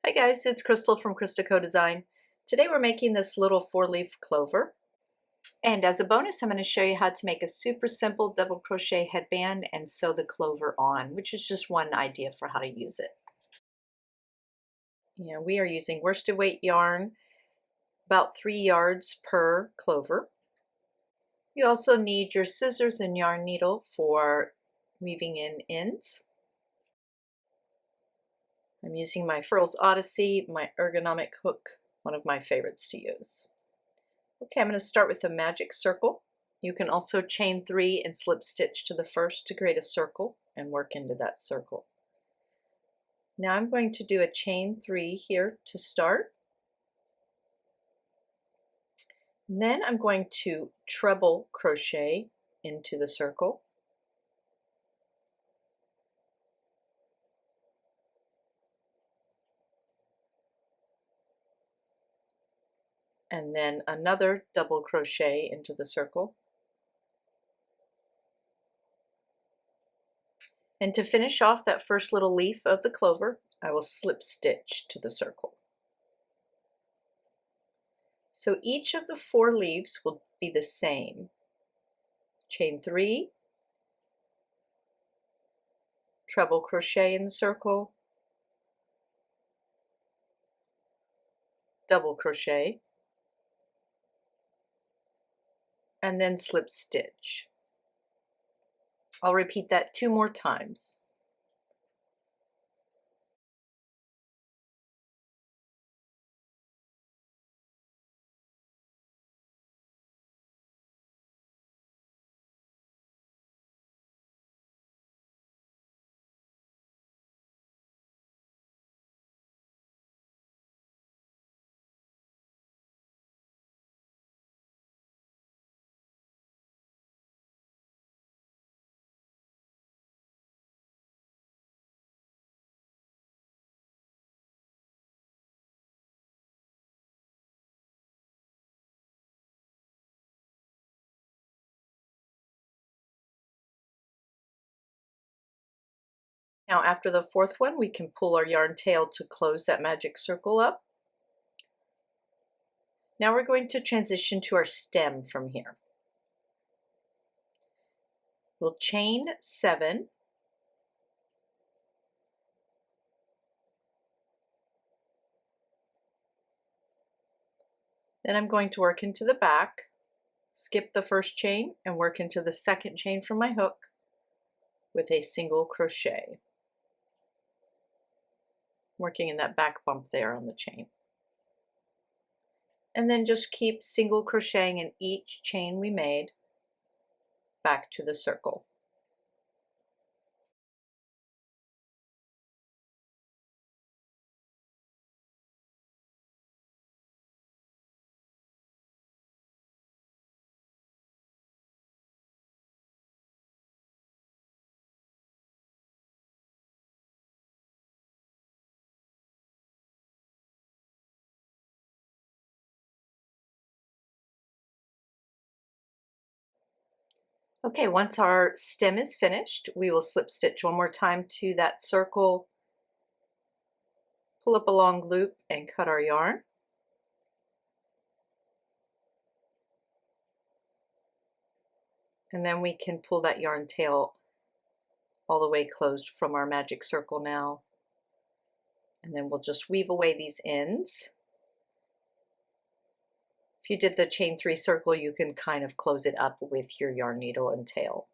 Hi guys, it's Crystal from Crystal Co Design. Today we're making this little 4-leaf clover. And as a bonus, I'm going to show you how to make a super simple double crochet headband and sew the clover on, which is just one idea for how to use it. We are using worsted weight yarn, about 3 yards per clover. You also need your scissors and yarn needle for weaving in ends. I'm using my Furls Odyssey, my ergonomic hook, one of my favorites to use. Okay, I'm going to start with a magic circle. You can also chain 3 and slip stitch to the first to create a circle and work into that circle. Now I'm going to do a chain 3 here to start. And then I'm going to treble crochet into the circle. And then another double crochet into the circle. And to finish off that first little leaf of the clover, I will slip stitch to the circle. So each of the 4 leaves will be the same. Chain 3, treble crochet in the circle, double crochet, and then slip stitch. I'll repeat that 2 more times. Now after the 4th one, we can pull our yarn tail to close that magic circle up. Now we're going to transition to our stem from here. We'll chain 7, then I'm going to work into the back, skip the first chain, and work into the second chain from my hook with a single crochet, working in that back bump there on the chain. And then just keep single crocheting in each chain we made back to the circle. Okay, once our stem is finished, we will slip stitch one more time to that circle, pull up a long loop and cut our yarn. And then we can pull that yarn tail all the way closed from our magic circle now. And then we'll just weave away these ends. If you did the chain 3 circle, you can kind of close it up with your yarn needle and tail.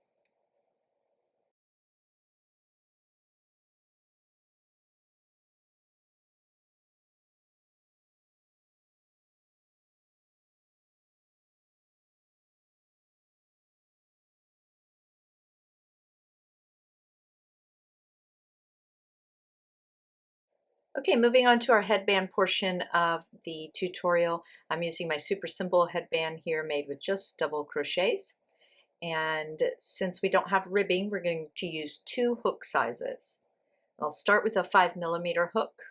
Okay, moving on to our headband portion of the tutorial. I'm using my super simple headband here made with just double crochets. And since we don't have ribbing, we're going to use 2 hook sizes. I'll start with a 5mm hook,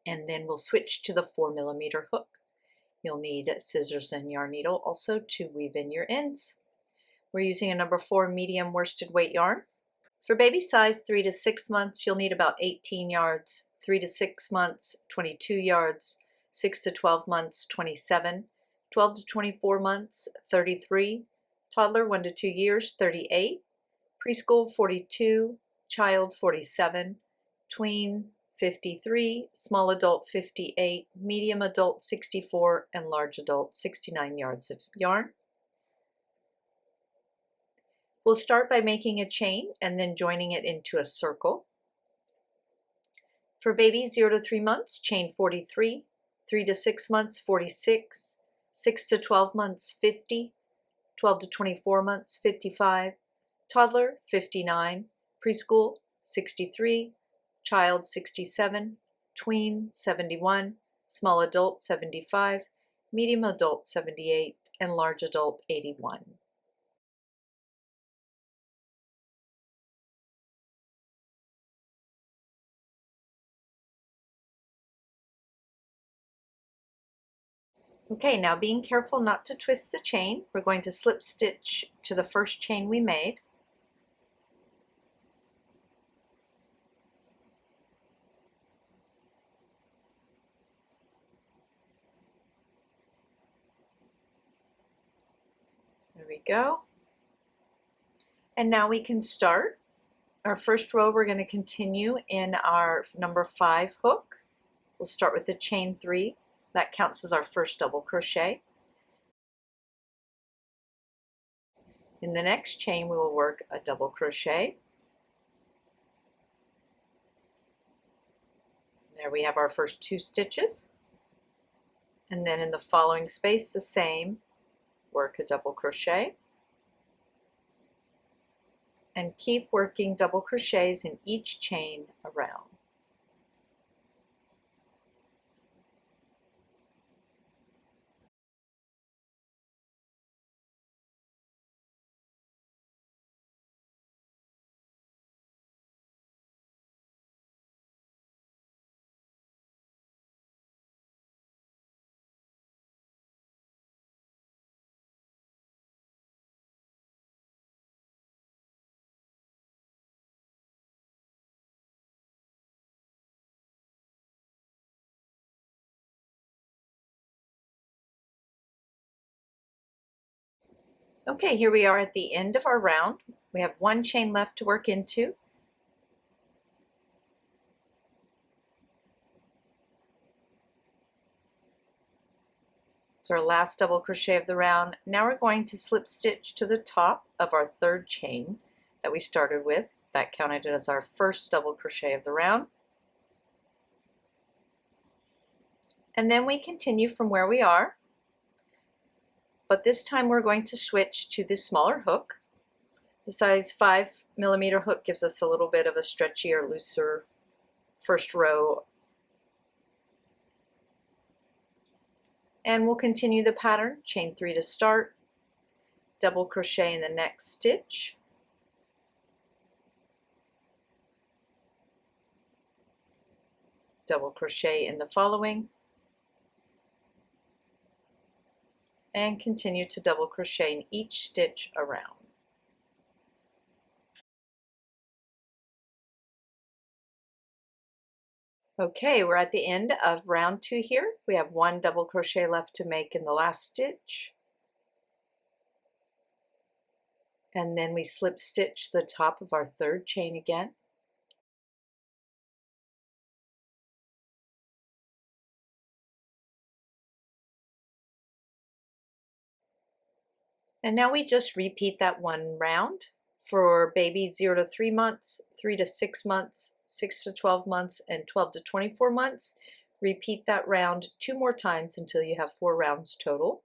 and then we'll switch to the 4mm hook. You'll need scissors and yarn needle also to weave in your ends. We're using a number 4 medium worsted weight yarn. For baby size 3 to 6 months, you'll need about 18 yards, 3 to 6 months, 22 yards, 6 to 12 months, 27, 12 to 24 months, 33, toddler 1 to 2 years, 38, preschool 42, child 47, tween 53, small adult 58, medium adult 64, and large adult 69 yards of yarn. We'll start by making a chain and then joining it into a circle. For babies 0 to 3 months, chain 43, 3 to 6 months, 46, 6 to 12 months, 50, 12 to 24 months, 55, toddler 59, preschool 63, child 67, tween 71, small adult 75, medium adult 78, and large adult 81. Okay, now being careful not to twist the chain, we're going to slip stitch to the first chain we made. There we go. And now we can start. Our first row, we're going to continue in our number 5 hook. We'll start with the chain 3. That counts as our first double crochet. In the next chain, we will work a double crochet. There we have our first 2 stitches. And then in the following space, the same, work a double crochet. And keep working double crochets in each chain around. Okay, here we are at the end of our round. We have 1 chain left to work into. It's our last double crochet of the round. Now we're going to slip stitch to the top of our 3rd chain that we started with. That counted as our first double crochet of the round. And then we continue from where we are, but this time we're going to switch to the smaller hook. The size 5mm hook gives us a little bit of a stretchier, looser first row. And we'll continue the pattern, chain 3 to start, double crochet in the next stitch, double crochet in the following, and continue to double crochet in each stitch around. Okay, we're at the end of round 2 here. We have 1 double crochet left to make in the last stitch. And then we slip stitch the top of our 3rd chain again. And now we just repeat that 1 round for babies 0 to 3 months, 3 to 6 months, 6 to 12 months, and 12 to 24 months. Repeat that round 2 more times until you have 4 rounds total.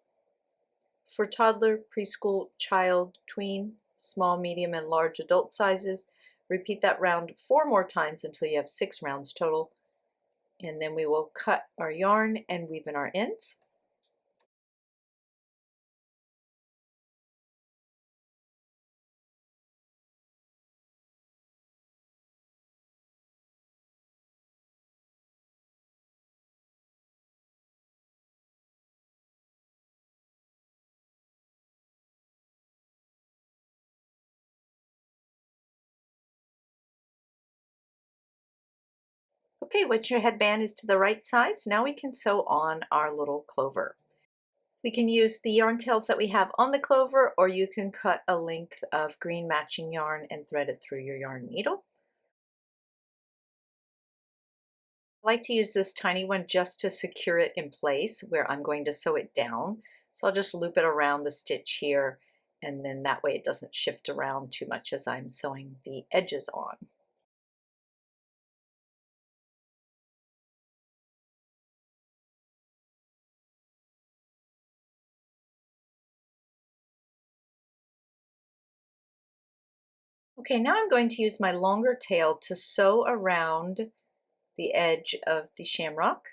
For toddler, preschool, child, tween, small, medium, and large adult sizes, repeat that round 4 more times until you have 6 rounds total. And then we will cut our yarn and weave in our ends. Okay, once your headband is to the right size, now we can sew on our little clover. We can use the yarn tails that we have on the clover, or you can cut a length of green matching yarn and thread it through your yarn needle. I like to use this tiny one just to secure it in place where I'm going to sew it down. So I'll just loop it around the stitch here, and then that way it doesn't shift around too much as I'm sewing the edges on. Okay, now I'm going to use my longer tail to sew around the edge of the shamrock.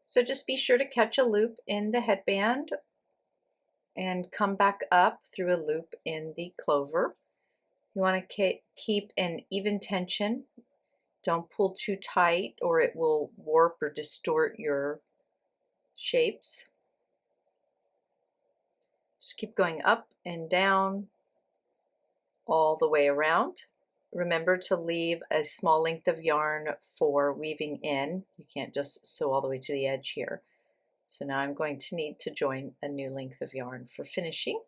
So just be sure to catch a loop in the headband and come back up through a loop in the clover. You want to keep an even tension. Don't pull too tight or it will warp or distort your shapes. Just keep going up and down all the way around. Remember to leave a small length of yarn for weaving in. You can't just sew all the way to the edge here. So now I'm going to need to join a new length of yarn for finishing.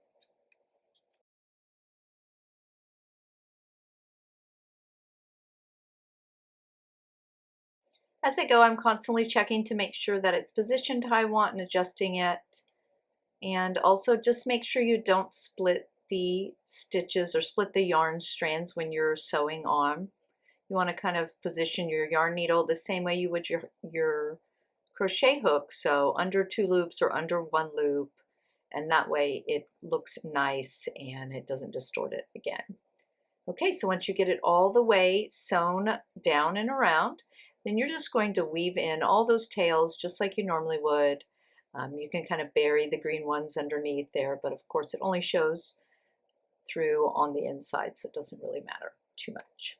As I go, I'm constantly checking to make sure that it's positioned how I want and adjusting it. And also just make sure you don't split the stitches or split the yarn strands when you're sewing on. You want to kind of position your yarn needle the same way you would your crochet hook, so under 2 loops or under 1 loop, and that way it looks nice and it doesn't distort it again. Okay, so once you get it all the way sewn down and around, then you're just going to weave in all those tails just like you normally would. You can kind of bury the green ones underneath there, but of course it only shows through on the inside, so it doesn't really matter too much.